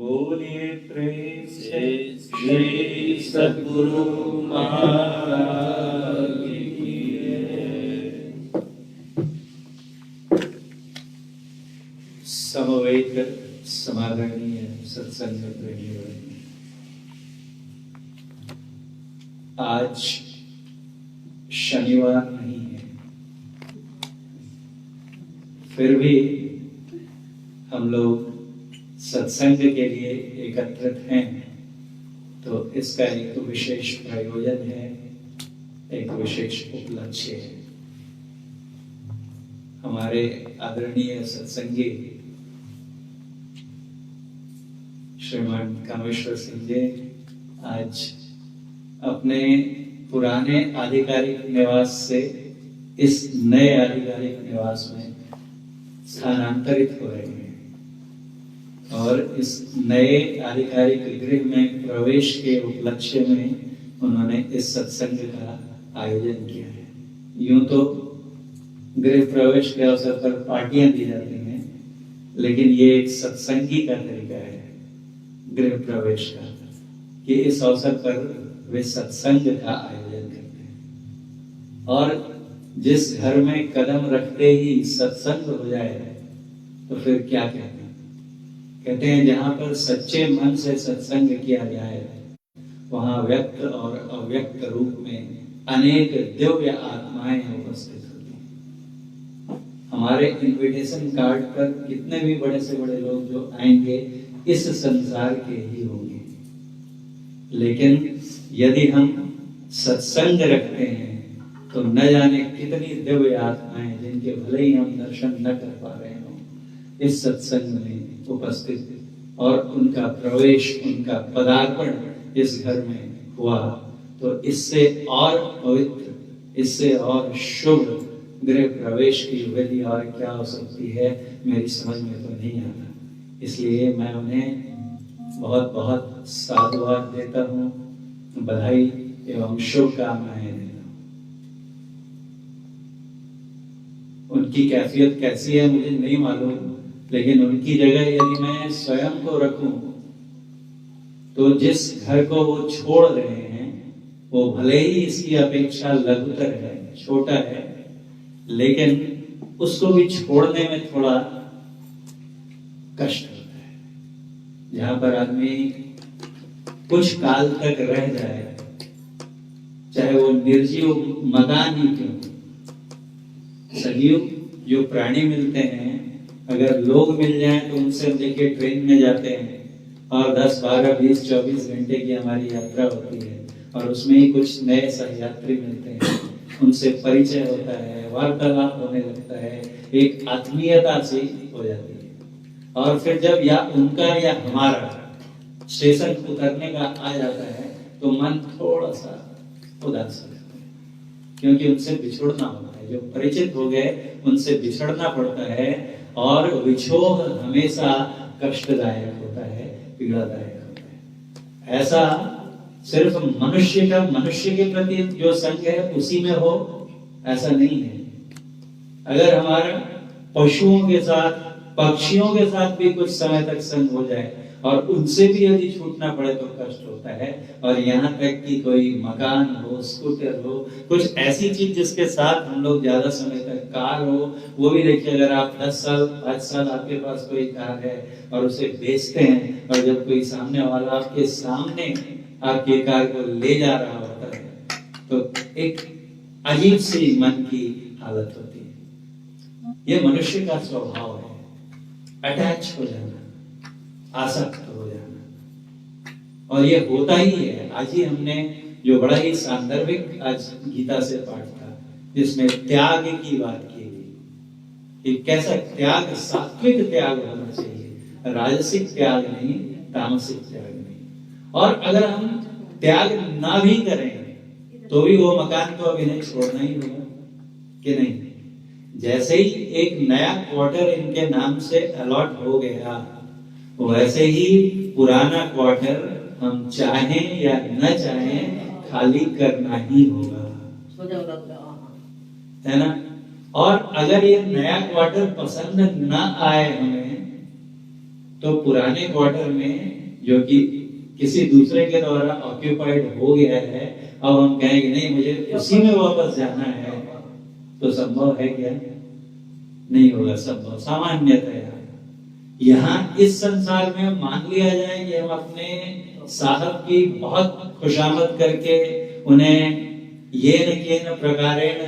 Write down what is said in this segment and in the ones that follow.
बोलिए प्रेम से श्री सद्गुरु महाराज की जय। समवेत समादरणीय सत्संग प्रेमी, आज शनिवार नहीं है, फिर भी हम लोग सत्संग के लिए एकत्रित हैं, तो इसका एक विशेष प्रयोजन है, एक विशेष उपलक्ष्य है। हमारे आदरणीय सत्संगी श्रीमान कामेश्वर सिंह जी आज अपने पुराने आधिकारिक निवास से इस नए आधिकारिक निवास में स्थानांतरित हो रहे हैं और इस नए आधिकारिक गृह में प्रवेश के उपलक्ष्य में उन्होंने इस सत्संग का आयोजन किया है। यूं तो गृह प्रवेश के अवसर पर पार्टियां दी जाती हैं, लेकिन ये एक सत्संगी का तरीका है गृह प्रवेश का, कि इस अवसर पर वे सत्संग का आयोजन करते हैं। और जिस घर में कदम रखते ही सत्संग हो जाए तो फिर क्या कहते हैं, जहां पर सच्चे मन से सत्संग किया जाए वहां व्यक्त और अव्यक्त रूप में अनेक दिव्य आत्माएं उपस्थित होती हैं। हमारे इनविटेशन कार्ड पर कितने भी बड़े से बड़े लोग जो आएंगे इस संसार के ही होंगे, लेकिन यदि हम सत्संग रखते हैं तो न जाने कितनी दिव्य आत्माएं, जिनके भले ही हम दर्शन न कर पा रहे हो, इस सत्संग में उपस्थित और उनका प्रवेश, उनका पदार्पण इस घर में हुआ, तो इससे और पवित्र, इससे और शुभ गृह प्रवेश की विधि और क्या हो सकती है, मेरी समझ में तो नहीं आता। इसलिए मैं उन्हें बहुत बहुत साधुवाद देता हूँ, बधाई एवं शुभकामनाएं देता हूँ। उनकी कैफियत कैसी है मुझे नहीं मालूम, लेकिन उनकी जगह यदि मैं स्वयं को रखूं तो जिस घर को वो छोड़ रहे हैं वो भले ही इसकी अपेक्षा लघुतर है, छोटा है, लेकिन उसको भी छोड़ने में थोड़ा कष्ट होता है। जहां पर आदमी कुछ काल तक रह जाए, चाहे वो निर्जीव मकान ही क्यों, सजीव जो प्राणी मिलते हैं, अगर लोग मिल जाएं तो उनसे देखिए ट्रेन में जाते हैं और 10, 12, 20, 24 घंटे की हमारी यात्रा होती है और उसमें ही कुछ नए सहयात्री मिलते हैं, उनसे परिचय होता है, वार्तालाप होने लगता है, एक आत्मीयता सी हो जाती है। और फिर जब या उनका या हमारा स्टेशन उतरने का आ जाता है तो मन थोड़ा सा उदास हो जाता है, क्योंकि उनसे बिछुड़ना होता है। जो परिचित हो गए उनसे बिछड़ना पड़ता है और विछोह हमेशा कष्टदायक होता है, पीड़ादायक होता है। ऐसा सिर्फ मनुष्य के प्रति जो संग है उसी में हो, ऐसा नहीं है। अगर हमारा पशुओं के साथ, पक्षियों के साथ भी कुछ समय तक संग हो जाए और उनसे भी यदि छूटना पड़े तो कष्ट होता है। और यहाँ तक कि कोई मकान हो, स्कूटर हो, कुछ ऐसी चीज जिसके साथ हम लोग ज्यादा समय तक, कार हो, वो भी देखिए, अगर आप 10 साल 5 साल आपके पास कोई कार है और उसे बेचते हैं और जब कोई सामने वाला आपके सामने आपके कार को ले जा रहा होता है तो एक अजीब सी मन की हालत होती है। ये मनुष्य का स्वभाव है, अटैच हो जाना, आसक्त हो जाना, और ये होता ही है। आज ही हमने जो बड़ा ही सांदर्भिक आज गीता से पाठ था, जिसमें त्याग की बात की गई कि कैसा त्याग, सात्विक त्याग होना चाहिए, राजसिक त्याग नहीं, तामसिक त्याग नहीं। और अगर हम त्याग ना भी करें तो भी वो मकान तो अभी नहीं छोड़ना ही होगा, कि नहीं? जैसे ही एक नया क्वार्टर इनके नाम से अलॉट हो गया, वैसे ही पुराना क्वार्टर हम चाहें या न चाहें खाली करना ही होगा, है ना? और अगर ये नया क्वार्टर पसंद न आए हमें तो पुराने क्वार्टर में जो कि किसी दूसरे के द्वारा ऑक्यूपाइड हो गया है, अब हम कहेंगे नहीं मुझे उसी में वापस जाना है, तो संभव है क्या? नहीं होगा संभव सामान्यतया। यहाँ इस संसार में मान लिया जाए कि हम अपने साहब की बहुत खुशामद करके उन्हें ये न प्रकारेण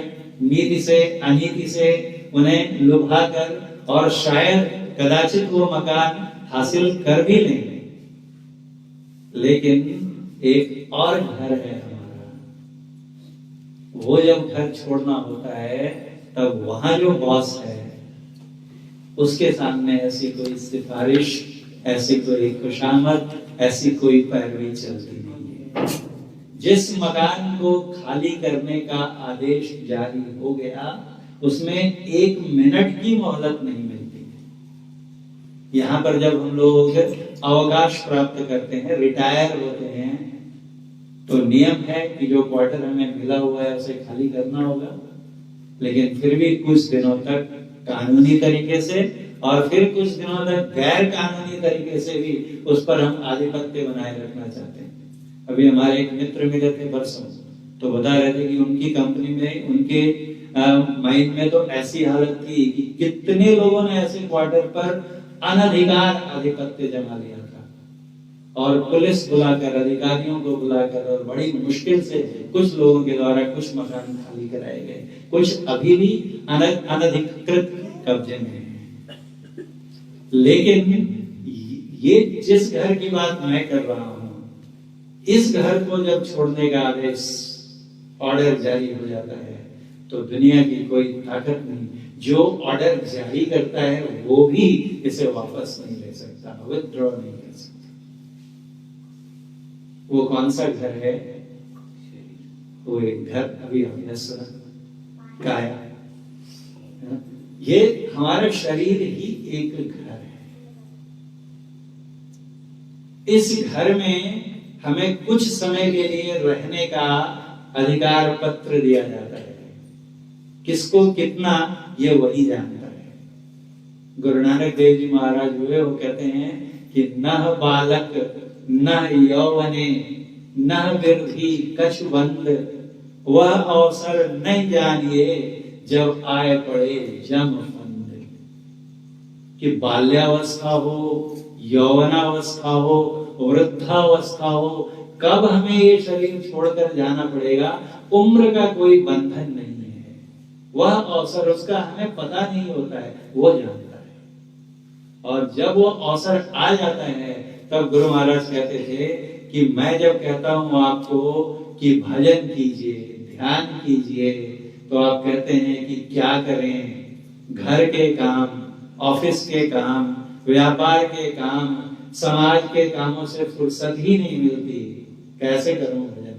नीति से अनीति से उन्हें लुभा कर और शायद कदाचित वो मकान हासिल कर भी लेंगे, लेकिन एक और घर है हमारा। वो जब घर छोड़ना होता है तब वहां जो बॉस है उसके सामने ऐसी कोई सिफारिश, ऐसी कोई खुशामद, ऐसी कोई पैरवी चलती नहीं है। जिस मकान को खाली करने का आदेश जारी हो गया उसमें 1 मिनट की मोहलत नहीं मिलती। यहाँ पर जब हम लोग अवकाश प्राप्त करते हैं, रिटायर होते हैं, तो नियम है कि जो क्वार्टर हमें मिला हुआ है उसे खाली करना होगा, लेकिन फिर भी कुछ दिनों तक कानूनी तरीके से और फिर कुछ दिनों तक गैर कानूनी तरीके से भी उस पर हम आधिपत्य बनाए रखना चाहते हैं। अभी हमारे एक मित्र मिले थे परसों, तो बता रहे थे कि उनकी कंपनी में उनके माइंड में तो ऐसी हालत थी कि कितने लोगों ने ऐसे क्वार्टर पर अनधिकार आधिपत्य जमा लिया था, और पुलिस बुलाकर, अधिकारियों को बुलाकर, और बड़ी मुश्किल से कुछ लोगों के द्वारा कुछ मकान खाली कराए गए, कुछ अभी भी अनधिकृत कब्जे में है। लेकिन ये जिस घर की बात मैं कर रहा हूं, इस घर को जब छोड़ने का आदेश, ऑर्डर जारी हो जाता है, तो दुनिया की कोई ताकत नहीं, जो ऑर्डर जारी करता है वो भी इसे वापस नहीं ले सकता, विथड्रॉ नहीं कर सकता। वो कौन सा घर है? वो एक घर अभी हमने सुना, काया। ये हमारा शरीर ही एक घर है। इस घर में हमें कुछ समय के लिए रहने का अधिकार पत्र दिया जाता है। किसको कितना ये वही जानता है। गुरु नानक देव जी महाराज हुए, वो कहते हैं कि न बालक न यौवने न वृद्धि कछु बंद, वह अवसर नहीं जानिए जब आए पड़े जम फंद। कि बाल्यावस्था हो, यौवनावस्था हो, वृद्धावस्था हो, कब हमें ये शरीर छोड़कर जाना पड़ेगा, उम्र का कोई बंधन नहीं है। वह अवसर उसका हमें पता नहीं होता है, वो जानता है। और जब वो अवसर आ जाता है तब गुरु महाराज कहते थे कि मैं जब कहता हूं आपको कि भजन कीजिए, ध्यान कीजिए, तो आप कहते हैं कि क्या करें? घर के काम, ऑफिस के काम, व्यापार के काम, समाज के कामों से फुर्सत ही नहीं मिलती, कैसे करूं भजन?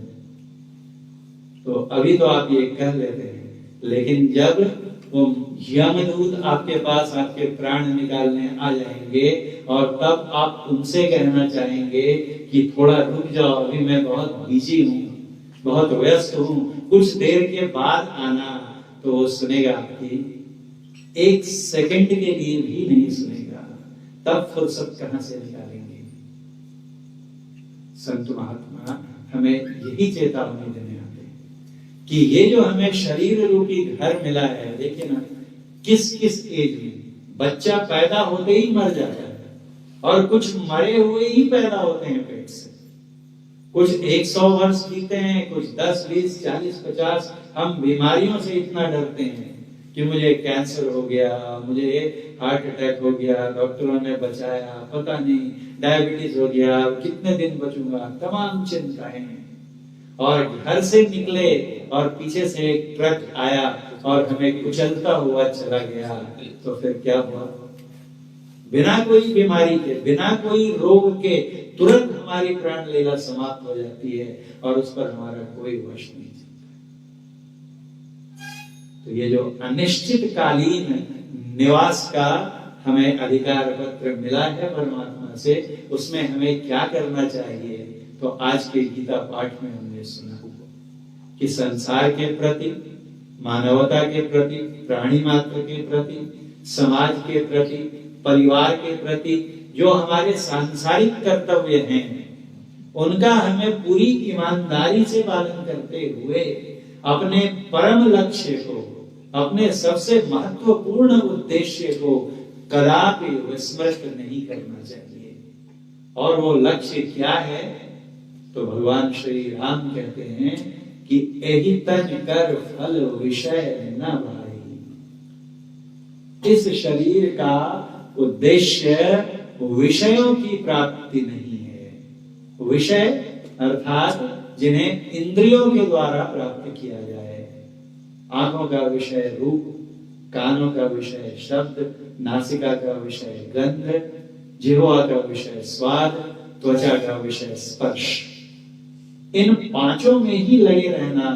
तो अभी तो आप ये कह लेते हैं, लेकिन जब वो यमदूत आपके पास आपके प्राण निकालने आ जाएंगे और तब आप उनसे कहना चाहेंगे कि थोड़ा रुक जाओ, अभी मैं बहुत बिजी हूं, बहुत व्यस्त हूं, कुछ देर के बाद आना, तो वो सुनेगा आपकी 1 सेकंड के लिए भी नहीं सुनेगा। तब फुर्सत कहां से निकालेंगे? संत महात्मा हमें यही चेतावनी देने आते हैं कि ये जो हमें शरीर रूपी घर मिला है, देखिए ना, किस किस एज में बच्चा पैदा होते ही मर जाता है, और कुछ मरे हुए ही पैदा होते हैं पेट से। कुछ 100 वर्ष जीते हैं, कुछ 10, 20, 40, 50। हम बीमारियों से इतना डरते हैं कि मुझे कैंसर हो गया, मुझे हार्ट अटैक हो गया, डॉक्टरों ने बचाया, पता नहीं डायबिटीज हो गया, कितने दिन बचूंगा, तमाम चिंताएं हैं। और घर से निकले और पीछे से एक ट्रक आया और हमें कुचलता हुआ चला गया, तो फिर क्या हुआ? बिना कोई बीमारी के, बिना कोई रोग के तुरंत हमारी प्राण लीला समाप्त हो जाती है और उस पर हमारा कोई वश नहीं चलता। तो ये जो अनिश्चितकालीन निवास का हमें अधिकार पत्र मिला है परमात्मा से, उसमें हमें क्या करना चाहिए? तो आज के गीता पाठ में हमने सुना कि संसार के प्रति, मानवता के प्रति, प्राणी मात्र के प्रति, समाज के प्रति, परिवार के प्रति जो हमारे सांसारिक कर्तव्य हैं उनका हमें पूरी ईमानदारी से पालन करते हुए अपने परम लक्ष्य को, अपने सबसे महत्वपूर्ण उद्देश्य को कदापि विस्मृत नहीं करना चाहिए। और वो लक्ष्य क्या है? तो भगवान श्री राम कहते हैं कि एहि तज कर फल विषय न भाई। इस शरीर का उद्देश्य विषयों की प्राप्ति नहीं है। विषय अर्थात जिन्हें इंद्रियों के द्वारा प्राप्त किया जाए। आंखों का विषय रूप, कानों का विषय शब्द, नासिका का विषय गंध, जिह्वा का विषय स्वाद, त्वचा का विषय स्पर्श। इन पांचों में ही लगे रहना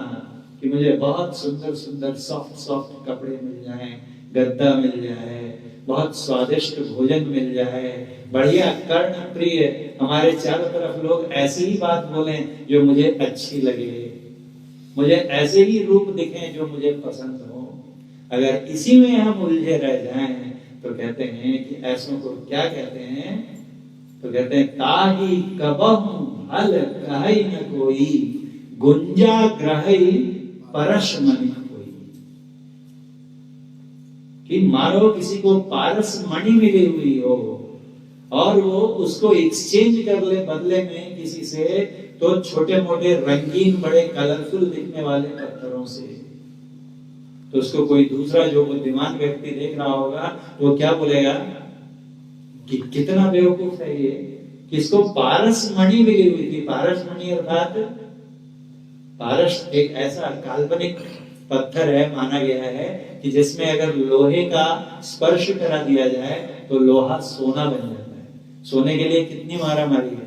कि मुझे बहुत सुंदर सुंदर सॉफ्ट सॉफ्ट कपड़े मिल जाएं, गद्दा मिल जाए, बहुत स्वादिष्ट भोजन मिल जाए, बढ़िया कर्ण प्रिय हमारे चारों तरफ लोग ऐसी ही बात बोलें जो मुझे अच्छी लगे, मुझे ऐसे ही रूप दिखें जो मुझे पसंद हो। अगर इसी में हम उलझे रह जाएं तो कहते हैं कि ऐसों को क्या कहते हैं? तो कहते हैं ताही कबहु हल कहई न कोई, गुंजा ग्रहई परश मणि कोई। कि मानो किसी को पारस मणि मिली हुई हो और वो उसको एक्सचेंज कर ले बदले में किसी से, तो छोटे मोटे रंगीन बड़े कलरफुल दिखने वाले पत्थरों से, तो उसको कोई दूसरा जो बुद्धिमान व्यक्ति देख रहा होगा वो क्या बोलेगा कि कितना बेवकूफ है ये, किसको पारस मणि मिली हुई थी। पारस मणि अर्थात पारस एक ऐसा काल्पनिक पत्थर है, माना गया है कि जिसमें अगर लोहे का स्पर्श करा दिया जाए तो लोहा सोना बन जाता है। सोने के लिए कितनी मारामारी है।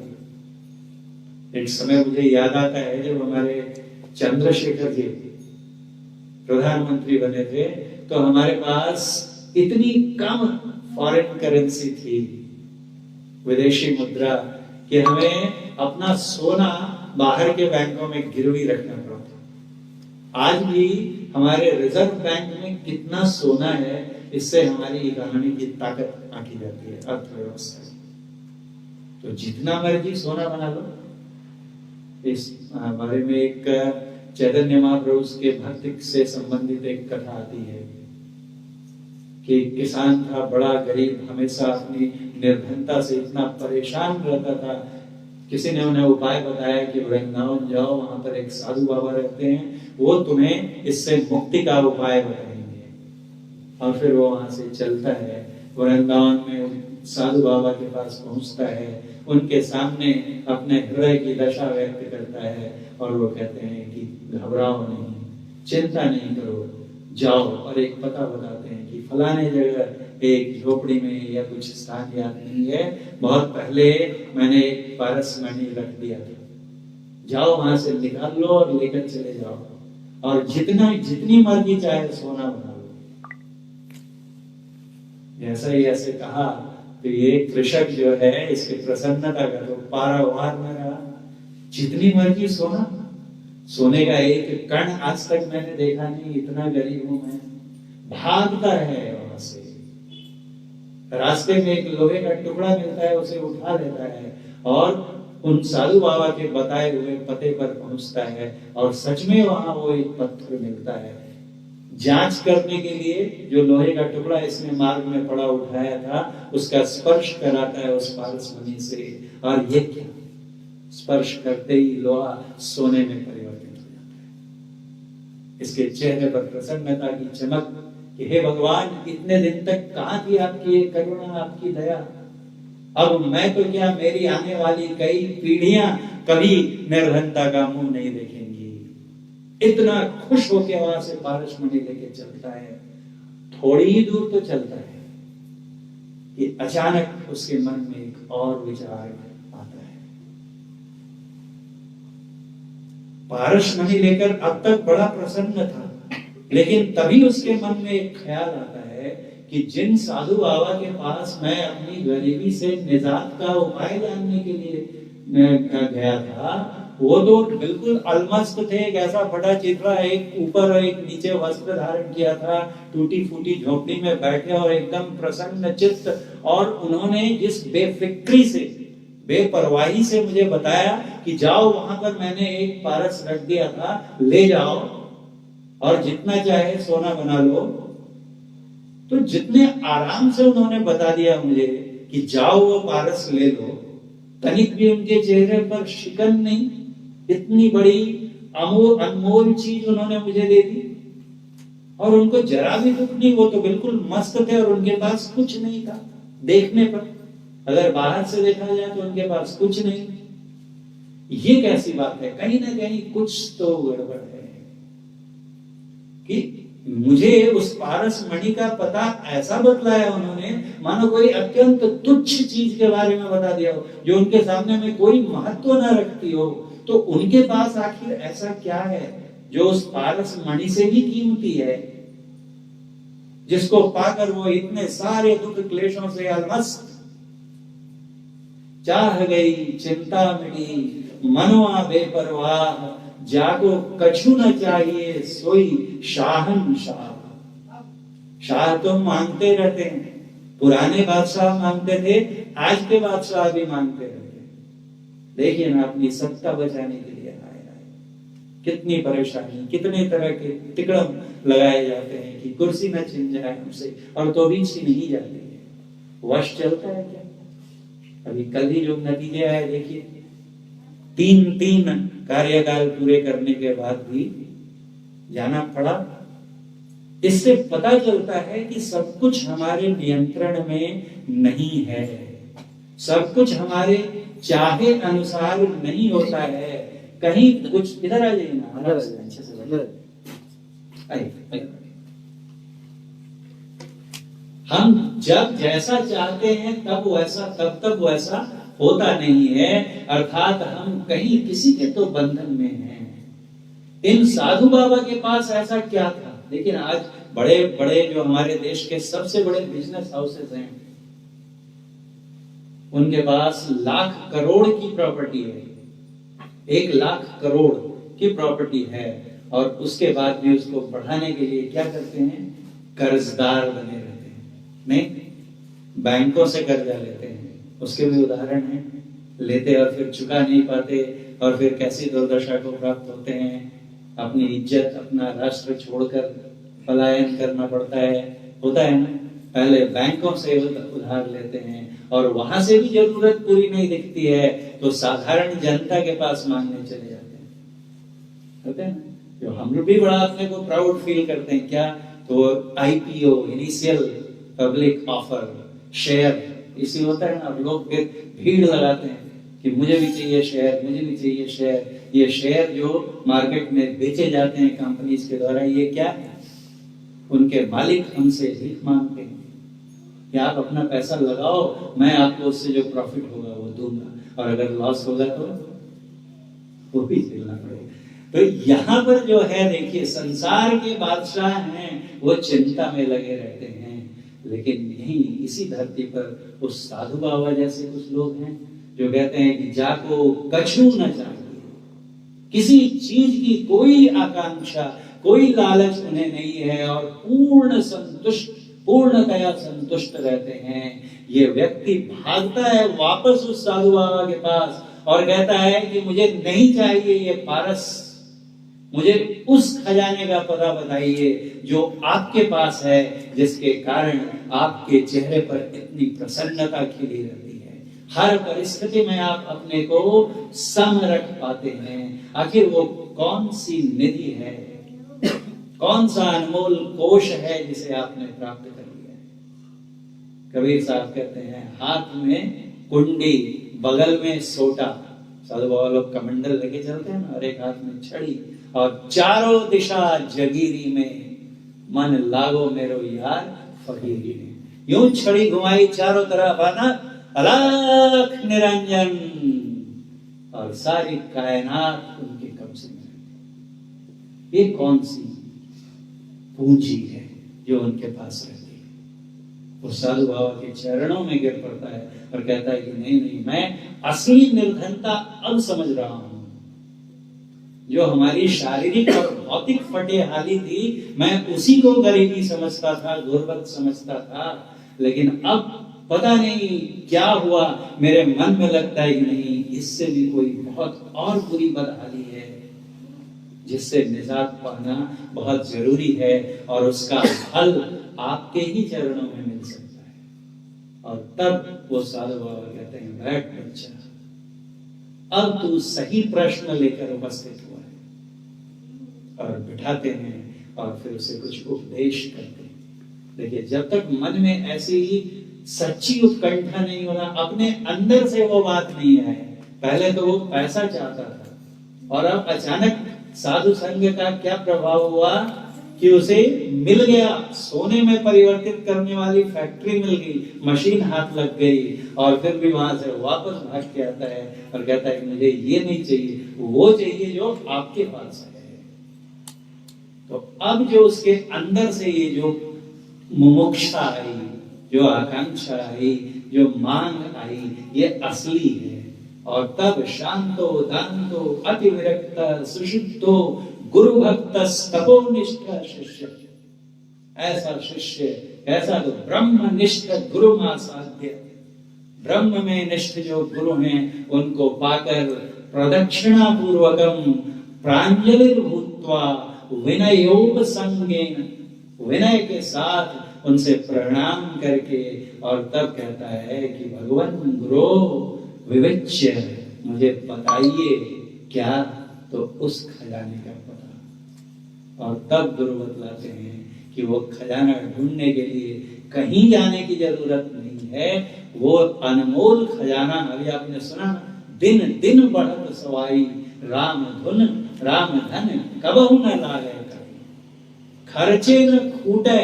एक समय मुझे याद आता है जब हमारे चंद्रशेखर जी प्रधानमंत्री बने थे तो हमारे पास इतनी कम फॉरेन करेंसी थी, विदेशी मुद्रा, कि हमें अपना सोना बाहर के बैंकों में गिरवी रखना पड़ा था। आज भी हमारे रिजर्व बैंक में कितना सोना है, इससे हमारी इकोनॉमी की ताकत आंकी जाती है, अर्थव्यवस्था। तो जितना मर्जी सोना बना लो। इस बारे में एक चैतन्य महाप्रभु के भक्त से संबंधित एक कथा आती है कि किसान था, बड़ा गरीब, हमेशा अपनी निर्धनता से इतना परेशान रहता था। किसी ने उन्हें उपाय बताया कि वृंदावन जाओ, वहां पर एक साधु बाबा रहते हैं, वो तुम्हें इससे मुक्ति का उपाय बताएंगे। और फिर वो वहां से चलता है, वृंदावन में साधु बाबा के पास पहुंचता है, उनके सामने अपने हृदय की दशा व्यक्त करता है और वो कहते हैं कि घबराओ नहीं, चिंता नहीं करो, जाओ। और एक पता बताते हैं कि फलाने जगह एक झोपड़ी में या कुछ स्थान याद नहीं है, बहुत पहले मैंने एक पारस मणि रख दिया था, जाओ वहां से निकाल लो और लेकर चले जाओ, और जितनी मर्जी चाहे सोना बना लो। ऐसा ही ऐसे कहा तो ये कृषक जो है इसकी प्रसन्नता का तो पारावार न रहा। जितनी मर्जी सोना, सोने का एक कण आज तक मैंने देखा नहीं, इतना गरीब हूं मैं। भागता है वहां से, रास्ते में एक लोहे का टुकड़ा मिलता है, उसे उठा लेता है और उन साधु बाबा के बताए हुए पते पर पहुंचता है और सच में वहां वो एक पत्थर मिलता है। जांच करने के लिए जो लोहे का टुकड़ा इसने मार्ग में पड़ा उठाया था, उसका स्पर्श कराता है उस पारस मणि से, और ये क्या, स्पर्श करते ही लोहा सोने में परिवर्तित हो जाता है। इसके चेहरे पर प्रसन्नता की चमक कि हे भगवान, इतने दिन तक कहां थी आपकी करुणा, आपकी दया। अब मैं तो क्या, मेरी आने वाली कई पीढ़ियां कभी निर्धनता का मुंह नहीं देखेंगी। इतना खुश होकर वहां से पारस मणि लेके चलता है। थोड़ी ही दूर तो चलता है कि अचानक उसके मन में एक और विचार आता है। पारस मणि लेकर अब तक बड़ा प्रसन्न था, लेकिन तभी उसके मन में एक ख्याल आता है कि जिन साधु बाबा के पास मैं अपनी गरीबी से निजात का उपाय जानने के लिए गया था, वो तो बिल्कुल अलमस्त थे, एक ऐसा फटा चिथड़ा, एक ऊपर और एक नीचे वस्त्र धारण किया था, टूटी फूटी झोपड़ी में बैठे और एकदम प्रसन्न चित्त। और उन्होंने जिस बेफिक्री से, बेपरवाही से मुझे बताया कि जाओ वहां पर मैंने एक पारस रख दिया था, ले जाओ और जितना चाहे सोना बना लो। तो जितने आराम से उन्होंने बता दिया मुझे कि जाओ वो पारस ले लो, तनिक भी उनके चेहरे पर शिकन नहीं। इतनी बड़ी अनमोल चीज उन्होंने मुझे दे दी और उनको जरा भी दुख नहीं। वो तो बिल्कुल मस्त थे और उनके पास कुछ नहीं था देखने पर, अगर बाहर से देखा जाए तो उनके पास कुछ नहीं। ये कैसी बात है? कहीं ना कहीं कुछ तो गड़बड़ है कि मुझे उस पारस मणि का पता ऐसा बतलाया उन्होंने, मानो कोई अत्यंत तुच्छ चीज के बारे में बता दिया हो, जो उनके सामने में कोई महत्व न रखती हो। तो उनके पास आखिर ऐसा क्या है जो उस पारस मणि से भी कीमती है, जिसको पाकर वो इतने सारे दुख क्लेशों से अलमस्त। चाह गई चिंता मिटी मनवा बेपरवाह, जाको कछु न चाहिए सोई शाहनशाह। शाह तो मांगते रहते हैं, पुराने बादशाह मांगते थे, आज के बादशाह भी मांगते रहते हैं। देखिए ना, अपनी सत्ता बचाने के लिए आए कितनी परेशानी, कितने तरह के तिकड़म लगाए जाते हैं कि कुर्सी न छिन जाए हमसे, और तो भी छीन ही जाती है। वश चलता है क्या? अभी कल ही जो नतीजे आए देखिए, तीन कार्यकाल पूरे करने के बाद भी जाना पड़ा। इससे पता चलता है कि सब कुछ हमारे नियंत्रण में नहीं है, सब कुछ हमारे चाहे अनुसार नहीं होता है। कहीं कुछ, इधर आ जाइए ना, अच्छे से आइए। हम जब जैसा चाहते हैं तब वैसा, तब तक वैसा होता नहीं है, अर्थात हम कहीं किसी के तो बंधन में हैं। इन साधु बाबा के पास ऐसा क्या था? लेकिन आज बड़े बड़े जो हमारे देश के सबसे बड़े बिजनेस हाउसेस हैं, उनके पास लाख करोड़ की प्रॉपर्टी है, 1 लाख करोड़ की प्रॉपर्टी है, और उसके बाद भी उसको बढ़ाने के लिए क्या करते हैं? कर्जदार बने रहते हैं। नहीं, बैंकों से कर्जा लेते हैं, उसके भी उदाहरण हैं, लेते और फिर चुका नहीं पाते, और फिर कैसी दुर्दशा को प्राप्त होते हैं। अपनी इज्जत, अपना राष्ट्र छोड़कर पलायन करना पड़ता है, होता है ना। पहले बैंकों से उधार लेते हैं और वहां से भी जरूरत पूरी नहीं दिखती है तो साधारण जनता के पास मांगने चले जाते हैं, होते हैं ना। जो हम लोग भी बड़ा अपने को प्राउड फील करते हैं क्या, तो IPO, initial public offer, share, इसी होता है ना। अब लोग फिर भीड़ लगाते हैं कि मुझे भी चाहिए शेयर, मुझे भी चाहिए शेयर। ये शेयर जो मार्केट में बेचे जाते हैं कंपनीज के द्वारा, ये क्या है? उनके मालिक हमसे भीख मांगते हैं कि आप अपना पैसा लगाओ, मैं आपको उससे जो प्रॉफिट होगा वो दूंगा, और अगर लॉस होगा तो वो भी झेलना पड़ेगा। तो यहाँ पर जो है देखिए, संसार के बादशाह हैं, वो चिंता में लगे रहते हैं। लेकिन यहीं इसी धरती पर उस साधु बाबा जैसे कुछ लोग हैं जो कहते हैं कि जाको कछु न चाहिए, किसी चीज की कोई आकांक्षा, कोई लालच उन्हें नहीं है, और पूर्ण संतुष्ट, पूर्णतया संतुष्ट रहते हैं। ये व्यक्ति भागता है वापस उस साधु बाबा के पास और कहता है कि मुझे नहीं चाहिए ये पारस, मुझे उस खजाने का पता बताइए जो आपके पास है, जिसके कारण आपके चेहरे पर इतनी प्रसन्नता खिली रहती है, हर परिस्थिति में आप अपने को सम रख पाते हैं। आखिर वो कौन सी निधि है, कौन सा अनमोल कोश है जिसे आपने प्राप्त कर लिया? कबीर साहब कहते हैं, हाथ में कुंडी, बगल में सोटा। साधु बाबा लोग कमंडल लेके चलते हैं ना, और एक हाथ में छड़ी, और चारों दिशा जगीरी में, मन लागो मेरो यार फकीरी में। यूं छड़ी घुमाई चारों तरफ, आना अलख निरंजन, और सारी कायनात उनके कब्जे में। ये कौन सी पूंजी है जो उनके पास रहती है? वो साधु बाबा के चरणों में गिर पड़ता है और कहता है कि नहीं नहीं, मैं असली निर्धनता अब समझ रहा हूं। जो हमारी शारीरिक और भौतिक फटेहाली थी, मैं उसी को गरीबी समझता था, गुर्बत समझता था। लेकिन अब पता नहीं क्या हुआ, मेरे मन में लगता है कि नहीं, इससे भी कोई बहुत और बुरी बदहाली है जिससे निजात पाना बहुत जरूरी है, और उसका फल आपके ही चरणों में मिल सकता है। और तब वो साधु बाबा कहते हैं, बैठ बच्चा, अब तू सही प्रश्न लेकर उपस्थित हुआ है। और बिठाते हैं और फिर उसे कुछ उपदेश करते हैं। देखिए, जब तक मन में ऐसी सच्ची उत्कंठा नहीं होना, अपने अंदर से वो बात नहीं आए। पहले तो वो पैसा चाहता था, और अब अचानक साधु संग का क्या प्रभाव हुआ कि उसे मिल गया, सोने में परिवर्तित करने वाली फैक्ट्री मिल गई, मशीन हाथ लग गई, और फिर भी वहां से वापस भाग के आता है और कहता है कि मुझे ये नहीं चाहिए, वो चाहिए जो आपके पास है। तो अब जो उसके अंदर से ये जो मुमुक्षा आई, जो आकांक्षा आई, जो मांग आई, ये असली है। और तब शांतो दांतो अति विरक्त सुशुद्धो गुरु भक्त तपोनिष्ठ शिष्य, ऐसा शिष्य, ऐसा तो ब्रह्मनिष्ठ गुरु साध्य, ब्रह्म में निष्ठ जो गुरु हैं, उनको पाकर प्रदक्षिणा पूर्वकम प्रांजलि भूत्वा विनयोपसंगेन, विनय के साथ उनसे प्रणाम करके, और तब कहता है कि भगवान गुरु विविच्य, मुझे बताइए क्या, तो उस खजाने का पता। और तब गुरु बतलाते हैं कि वो खजाना ढूंढने के लिए कहीं जाने की जरूरत नहीं है, वो अनमोल खजाना, अभी आपने सुना, दिन दिन बढ़त सवाई, राम धुन राम धन कबहु न लागे, खर्चे न खूटे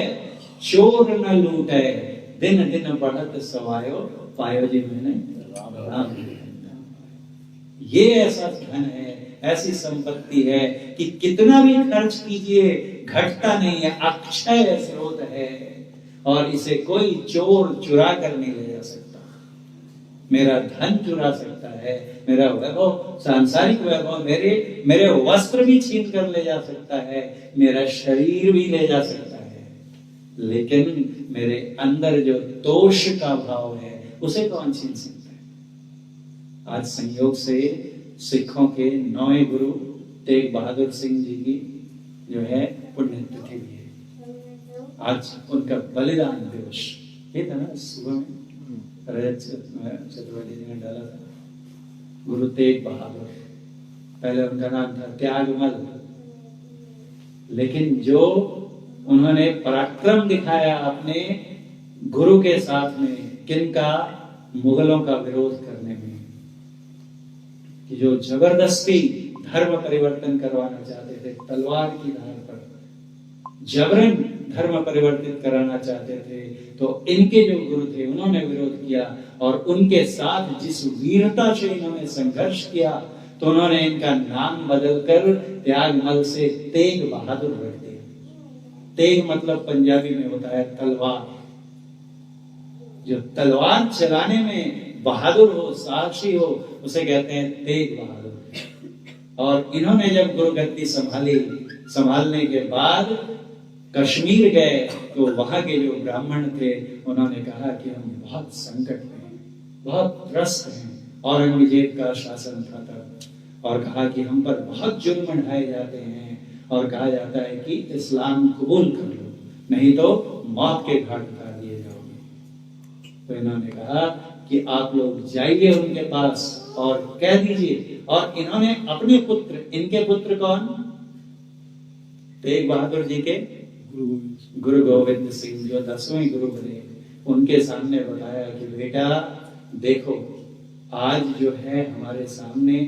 चोर न लूटे, दिन दिन बढ़त सवायो, पायो जी मैंने राम। ये ऐसा धन है, ऐसी संपत्ति है कि कितना भी खर्च कीजिए घटता नहीं है, अक्षय स्रोत है, और इसे कोई चोर चुरा कर नहीं ले जा सकता। मेरा धन चुरा सकता है, मेरा वैभव, सांसारिक वैभव, मेरे वस्त्र भी छीन कर ले जा सकता है, मेरा शरीर भी ले जा सकता है, लेकिन मेरे अंदर जो तोष का भाव है, उसे कौन छीन सकता है। आज संयोग से सिखों के 9वें गुरु तेग बहादुर सिंह जी की जो है पुण्यतिथि भी है। आज उनका बलिदान दिवस ये था ना, सुबह में रजत चतुर्वेदी जी ने डाला था, गुरु तेग बहादुर, पहले उनका नाम था त्यागमल, लेकिन जो उन्होंने पराक्रम दिखाया अपने गुरु के साथ में, किनका, मुगलों का विरोध करने में, कि जो जबरदस्ती धर्म परिवर्तन करवाना चाहते थे, तलवार की धार पर जबरन धर्म परिवर्तित कराना चाहते थे, तो इनके जो गुरु थे उन्होंने विरोध किया, और उनके साथ जिस वीरता से इन्होंने संघर्ष किया, तो उन्होंने इनका नाम बदलकर त्यागमल से तेग बहादुर रख दिया। तेग मतलब पंजाबी में होता है तलवार, जो तलवार चलाने में बहादुर हो, साहसी हो, उसे कहते हैं तेग बहादुर। और इन्होंने जब गुरुगद्दी संभालने के बाद कश्मीर गए, तो वहां के जो ब्राह्मण थे उन्होंने कहा कि हम बहुत संकट में हैं, बहुत त्रस्त हैं, औरंगजेब का शासन था तब, और कहा कि हम पर बहुत जुल्म ढाए जाते हैं, और कहा जाता है कि इस्लाम कबूल कर लो, नहीं तो मौत के घाट उतार दिए जाओगे। तो इन्होंने कहा कि आप लोग जाइए उनके पास और कह दीजिए, और इन्होंने अपने पुत्र, इनके पुत्र कौन, तेग बहादुर जी के गुरु गोविंद सिंह, जो 10वें गुरु बने, उनके सामने बताया कि बेटा देखो, आज जो है हमारे सामने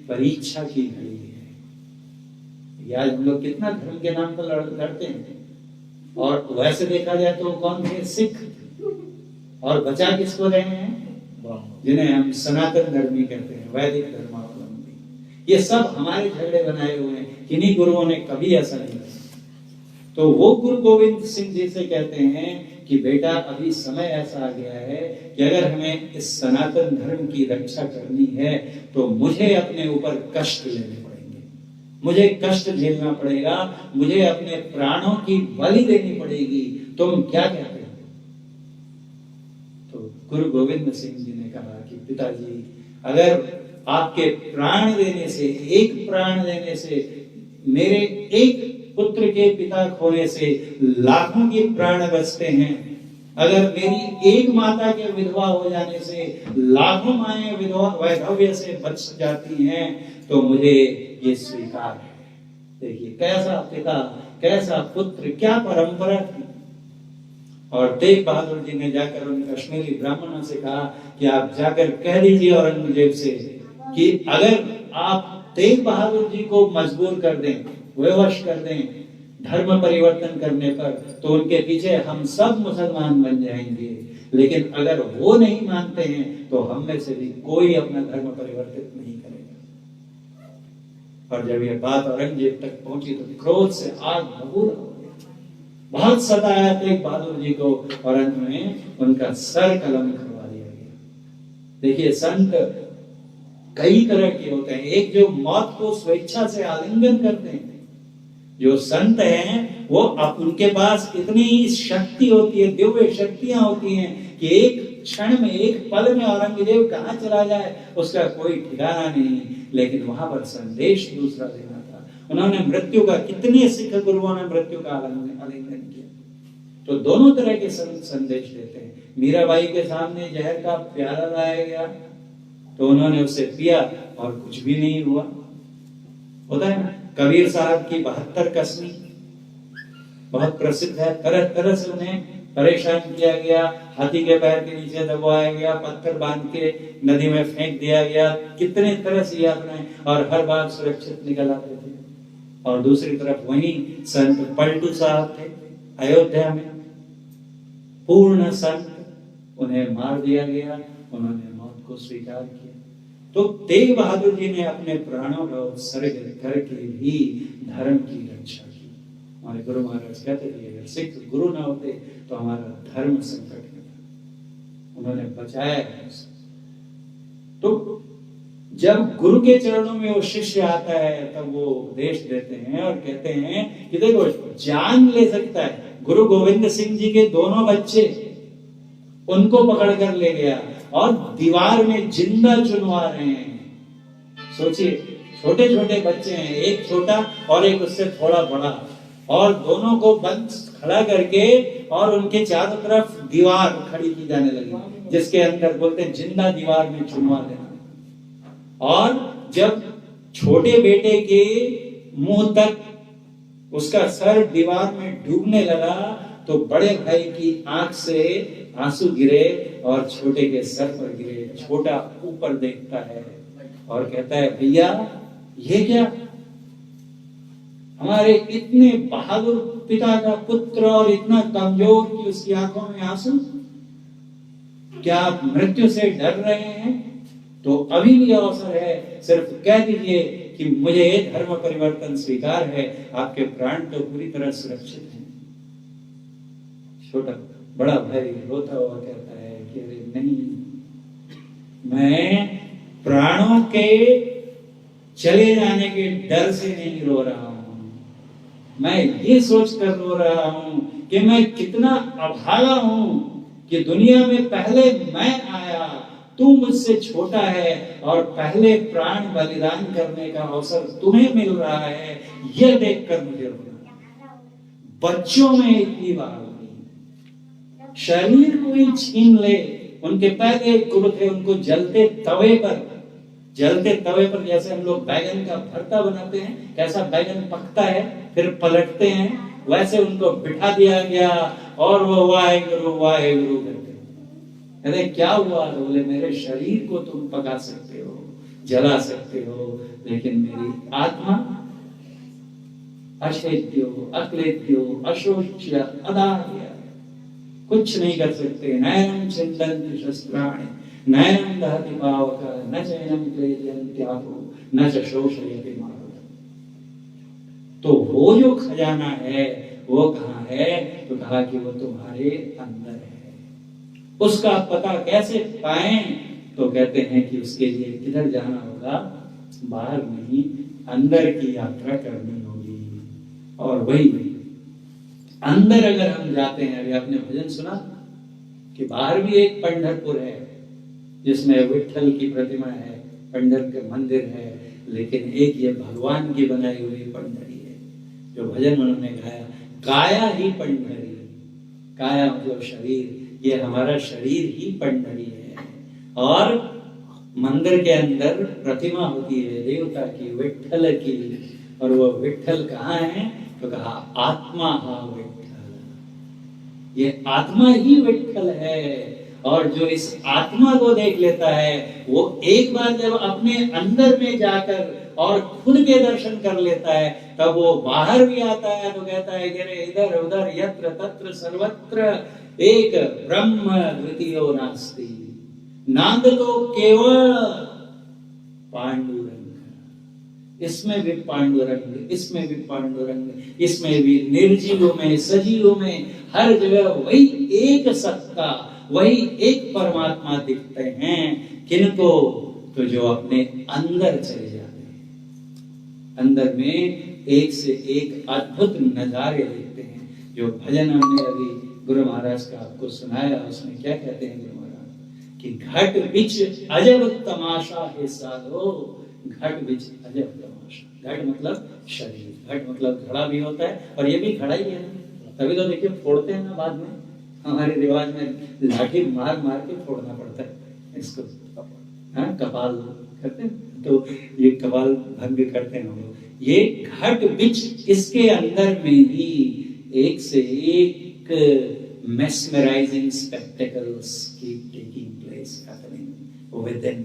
परीक्षा की घड़ी है। आज हम लोग कितना धर्म के नाम पर लड़ते हैं, और वैसे देखा जाए तो कौन थे, सिख, और बचा किसको रहे हैं, जिन्हें हम सनातन धर्मी कहते हैं, वैदिक धर्मावलंबी। ये सब हमारे झगड़े बनाए हुए हैं, किन्हीं गुरुओं ने कभी ऐसा नहीं किया। तो वो गुरु गोविंद सिंह जी से कहते हैं कि बेटा अभी समय ऐसा आ गया है कि अगर हमें इस सनातन धर्म की रक्षा करनी है, तो मुझे अपने ऊपर कष्ट लेने पड़ेंगे, मुझे कष्ट झेलना पड़ेगा, मुझे अपने प्राणों की बलि देनी पड़ेगी, तुम क्या कहते हो? तो गुरु गोविंद सिंह जी ने कहा कि पिताजी, अगर आपके प्राण देने से, एक प्राण देने से, मेरे एक पुत्र के पिता खोने से लाखों के प्राण बचते हैं, अगर मेरी एक माता के विधवा हो जाने से लाखों माएं विधवा वैधव्य से बच जाती हैं, तो मुझे ये स्वीकार है। देखिए कैसा पिता, कैसा पुत्र, क्या परंपरा थी। और तेग बहादुर जी ने जाकर उन कश्मीरी ब्राह्मणों से कहा कि आप जाकर कह दीजिए औरंगजेब से कि अगर आप तेग बहादुर जी को मजबूर कर दें, विवश कर दें धर्म परिवर्तन करने पर, तो उनके पीछे हम सब मुसलमान बन जाएंगे, लेकिन अगर वो नहीं मानते हैं तो हम में से भी कोई अपना धर्म परिवर्तित नहीं करेगा। और जब ये बात औरंगजेब तक पहुंची तो क्रोध से आग बबूला हो गया, बहुत सताया तेग बहादुर जी को, और अंत में उनका सर कलम करवा दिया गया। देखिए संत कई तरह के होते हैं। एक जो मौत को स्वेच्छा से आलिंगन करते हैं, जो संत हैं वो उनके पास इतनी शक्ति होती है, दिव्य शक्तियां होती हैं कि एक क्षण में, एक पल में औरंगजेब कहां चला जाए उसका कोई ठिकाना नहीं, लेकिन वहां पर संदेश दूसरा देना था। उन्होंने मृत्यु का, कितने सिख गुरुओं ने मृत्यु का आलिंगन किया। तो दोनों तरह के संत संदेश देते हैं। मीराबाई के सामने जहर का प्याला लाया गया तो उन्होंने उसे पिया और कुछ भी नहीं हुआ, होता है ना। कबीर साहब की 72 कसमी बहुत प्रसिद्ध है। तरह तरह से उन्हें परेशान किया गया, हाथी के पैर के नीचे दबाया गया, पत्थर बांध के नदी में फेंक दिया गया, कितने तरह से यातनाएं, और हर बार सुरक्षित निकल आते थे। और दूसरी तरफ वहीं संत पलटू साहब थे अयोध्या में, पूर्ण संत, उन्हें मार दिया गया, उन्होंने मौत को स्वीकार किया। तो तेग बहादुर जी ने अपने प्राणों का उत्सर्ग करके भी धर्म की रक्षा की। हमारे गुरु महाराज कहते थे अगर सिख गुरु ना होते तो हमारा धर्म संकट में था, उन्होंने बचाया। तो जब गुरु के चरणों में वो शिष्य आता है तब वो उपदेश देते हैं और कहते हैं कि देखो जान ले सकता है। गुरु गोविंद सिंह जी के दोनों बच्चे, उनको पकड़ कर ले गया और दीवार में जिंदा चुनवा रहे हैं। सोचिए छोटे छोटे बच्चे हैं, एक छोटा और एक उससे थोड़ा बड़ा, और दोनों को बंद खड़ा करके और उनके चारों तरफ दीवार खड़ी की जाने लगी, जिसके अंदर बोलते हैं जिंदा दीवार में चुनवा देना। और जब छोटे बेटे के मुंह तक उसका सर दीवार में डूबने लगा तो बड़े भाई की आंख से आंसू गिरे और छोटे के सर पर गिरे। छोटा ऊपर देखता है और कहता है भैया ये क्या, हमारे इतने बहादुर पिता का पुत्र और इतना कमजोर कि उसकी आंखों में आंसू, क्या आप मृत्यु से डर रहे हैं? तो अभी भी अवसर है, सिर्फ कह दीजिए कि मुझे धर्म परिवर्तन स्वीकार है, आपके प्राण तो पूरी तरह सुरक्षित हैं। छोटा बड़ा भाई रोता हुआ कहता है कि अरे नहीं, मैं प्राणों के चले जाने के डर से नहीं रो रहा हूं, मैं ये सोचकर रो रहा हूं कि मैं कितना अभागा हूं कि दुनिया में पहले मैं आया, तू मुझसे छोटा है और पहले प्राण बलिदान करने का अवसर तुम्हें मिल रहा है, यह देखकर मुझे रोना। बच्चों में इतनी बात, शरीर को ही छीन ले। उनके पहले एक गुरु थे, उनको जलते तवे पर जैसे हम लोग बैगन का भरता बनाते हैं, कैसा बैगन पकता है फिर पलटते हैं, वैसे उनको बिठा दिया गया और वो वाहेगुरु वाहेगुरु करते। कहते क्या हुआ? तो बोले मेरे शरीर को तुम पका सकते हो, जला सकते हो, लेकिन मेरी आत्मा अशेद्यो अक्लेद्यो अशोच्य अदाह्य कुछ नहीं कर सकते। नयनम छिन्दन्ति शस्त्राणि नयनम दहति पावक न चैनम क्लेदयन्ति आपो न च शोषयति मारुतम्। तो वो जो खजाना है वो कहाँ है? तो कहा कि वो तुम्हारे अंदर है। उसका पता कैसे पाएं? तो कहते हैं कि उसके लिए किधर जाना होगा? बाहर नहीं, अंदर की यात्रा करनी होगी। और वही अंदर अगर हम जाते हैं, अभी आपने भजन सुना कि बाहर भी एक पंढरपुर है जिसमें विठ्ठल की प्रतिमा है, पंढर के मंदिर है, लेकिन एक ये भगवान की बनाई हुई पंढरी है। जो भजन उन्होंने गाया, काया ही पंढरी, काया मतलब शरीर, ये हमारा शरीर ही पंढरी है। और मंदिर के अंदर प्रतिमा होती है देवता की, विठ्ठल की, और वो विठ्ठल कहाँ है? तो कहा आत्मा हा विठ्ठल, ये आत्मा ही विठ्ठल है। और जो इस आत्मा को देख लेता है, वो एक बार जब अपने अंदर में जाकर और खुद के दर्शन कर लेता है, तब वो बाहर भी आता है तो कहता है कि रे इधर उधर यत्र तत्र सर्वत्र एक ब्रह्म द्वितीयो नास्ति, नाद तो केवल पांडुरंग, इसमें भी पांडुरंग, इसमें भी पांडुरंग, इसमें भी निर्जीवों में सजीवों में हर जगह वही एक सत्ता, वही एक परमात्मा दिखते हैं। किनको? तो जो अपने अंदर चले जाते हैं, अंदर में एक से एक अद्भुत नजारे देखते हैं। जो भजन हमने अभी गुरु महाराज का आपको सुनाया, उसमें क्या कहते हैं गुरु महाराज कि घट बिच अजब तमाशा है साधो, घट बिच अजब तमाशा। घट मतलब शरीर, घट मतलब घड़ा भी होता है, और ये भी घड़ा ही है ना। तभी तो देखिए फोड़ते हैं ना बाद में, हमारे रिवाज में लाठी मार मार के फोड़ना पड़ता है इसको, हाँ कपाल करते हैं तो ये कपाल भंग करते हैं हम लोग। ये घट बिच, इसके अंदर में ही एक से एक mesmerizing spectacles keep taking place, happening within.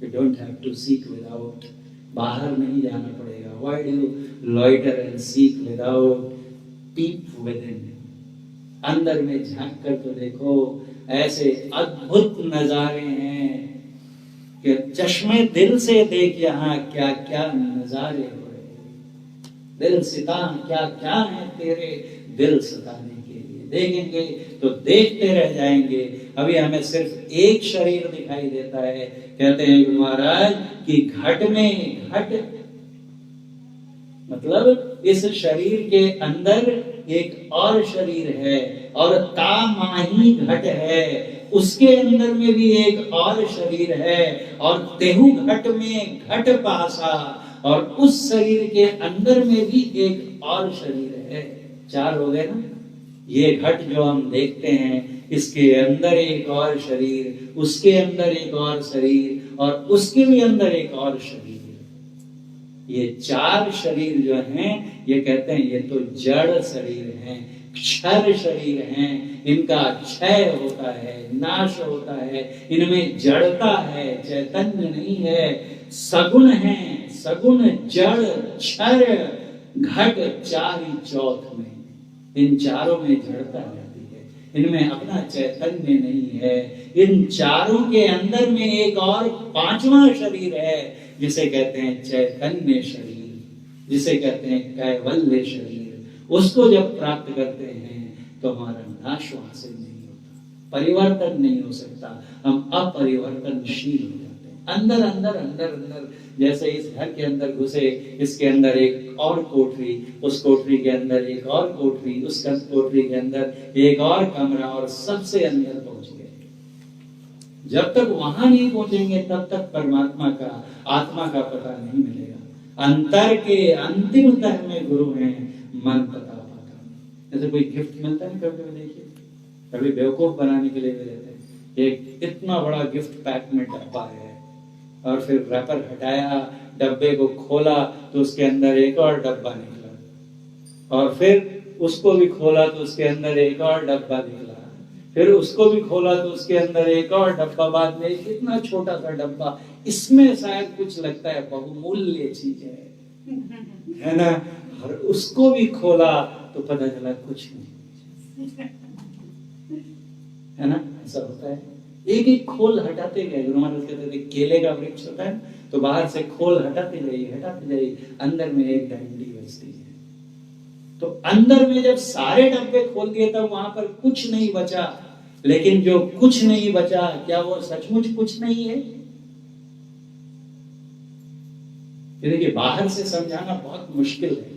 You don't have to seek without, बाहर नहीं जाना पड़ेगा। Why do you loiter and seek without? Peep within. अंदर में झांक कर तो देखो, ऐसे अद्भुत नजारे हैं कि चश्मे दिल से देख यहाँ क्या क्या नजारे हो रहे हैं। दिल सिता क्या क्या है तेरे, दिल सताने के लिए देखेंगे तो देखते रह जाएंगे। अभी हमें सिर्फ एक शरीर दिखाई देता है। कहते हैं गुरु महाराज कि घट में, घट मतलब इस शरीर के अंदर एक और शरीर है, और तामाही घट है, उसके अंदर में भी एक और शरीर है, और तेहु घट में घट पासा, और उस शरीर के अंदर में भी एक और शरीर है। चार हो गए ना। ये घट जो हम देखते हैं, इसके अंदर एक और शरीर, उसके अंदर एक और शरीर, और उसके भी अंदर एक और शरीर। ये चार शरीर जो हैं, ये कहते हैं ये तो जड़ शरीर हैं, क्षर शरीर हैं। इनका क्षय होता है, नाश होता है, इनमें जड़ता है, चैतन्य नहीं है। सगुण है, सगुण जड़ क्षर घट, चार ही चौथ में, इन चारों में जड़ता रहती है, इनमें अपना चैतन्य नहीं है। इन चारों के अंदर में एक और पांचवा शरीर है, जिसे कहते हैं चैतन्य शरीर, जिसे कहते हैं कैवल्य शरीर। उसको जब प्राप्त करते हैं तो हमारा नाश वहां से नहीं होता, परिवर्तन नहीं हो सकता, हम अपरिवर्तनशील हो जाते हैं। अंदर अंदर अंदर अंदर, जैसे इस घर के अंदर घुसे, इसके अंदर एक और कोठरी, उस कोठरी के अंदर एक और कोठरी, उस कोठरी के अंदर एक और कमरा, और सबसे अंदर पहुंच गए। जब तक वहां नहीं पहुंचेंगे तब तक परमात्मा का, आत्मा का पता नहीं मिलेगा। अंतर के अंतिम तह में गुरु हैं, मन पता पाता। जैसे कोई गिफ्ट मिलता है कभी कभी, देखिए कभी बेवकूफ बनाने के लिए भी देते हैं। एक इतना बड़ा गिफ्ट पैक में डब्बा है, और फिर रैपर हटाया, डब्बे को खोला तो उसके अंदर एक और डब्बा निकला, और फिर उसको भी खोला तो उसके अंदर एक और डब्बा निकला, फिर उसको भी खोला तो उसके अंदर एक और डब्बा, बाद में इतना छोटा सा डब्बा, इसमें शायद कुछ लगता है बहुमूल्य चीज है ना, और उसको भी खोला तो पता चला कुछ नहीं, है ना। ऐसा होता है, एक एक खोल हटाते गए। गुरु महाराज कहते थे केले का वृक्ष होता है तो बाहर से खोल हटाते जाइए, अंदर में एक डंडी बचती है। तो अंदर में जब सारे डब्बे खोल दिए तब वहां पर कुछ नहीं बचा, लेकिन जो कुछ नहीं बचा, क्या वो सचमुच कुछ नहीं है? ये देखिए बाहर से समझाना बहुत मुश्किल है,